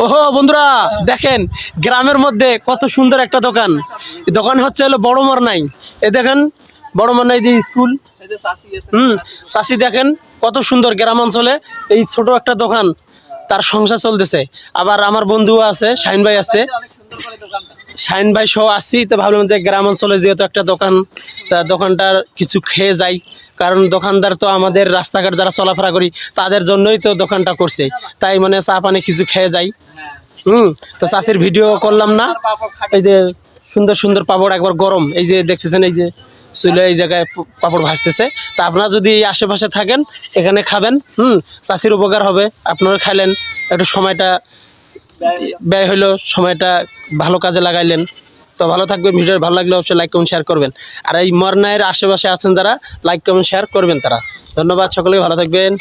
ওহো বন্ধুরা দেখেন গ্রামের মধ্যে কত সুন্দর একটা দোকান। দোকান হচ্ছে হলো বড় মরনাই। এ দেখেন বড় মরনাই দি স্কুল। চাষি দেখেন কত সুন্দর গ্রাম অঞ্চলে এই ছোট একটা দোকান, তার সংসার চলতেছে। আবার আমার বন্ধু আছে, শাহিন ভাই আছে, শাহিন ভাই সহ আসছি। তো ভাবলাম যে গ্রাম অঞ্চলে যেহেতু একটা দোকান, তা দোকানটার কিছু খেয়ে যাই, কারণ দোকানদার তো আমাদের রাস্তাঘাট যারা চলাফেরা করি তাদের জন্যই তো দোকানটা করছে। তাই মানে চা পানি কিছু খেয়ে যাই। তো চাষির ভিডিও করলাম না। এই যে সুন্দর সুন্দর পাপড়, একবার গরম, এই যে দেখতেছেন এই যে চুলে এই জায়গায় পাপড় ভাসতেছে। তা আপনারা যদি আশেপাশে থাকেন এখানে খাবেন, চাষির উপকার হবে, আপনারা খাইলেন, একটু সময়টা ব্যয় হলো, সময়টা ভালো কাজে লাগাইলেন। তো ভালো থাকবেন, ভিডিও ভালো লাগলে অবশ্যই লাইক কমেন্ট শেয়ার করবেন। আর এই মরনাইয়ের আশেপাশে আছেন যারা, লাইক কমেন্ট শেয়ার করবেন তারা। ধন্যবাদ, সকলেই ভালো থাকবেন।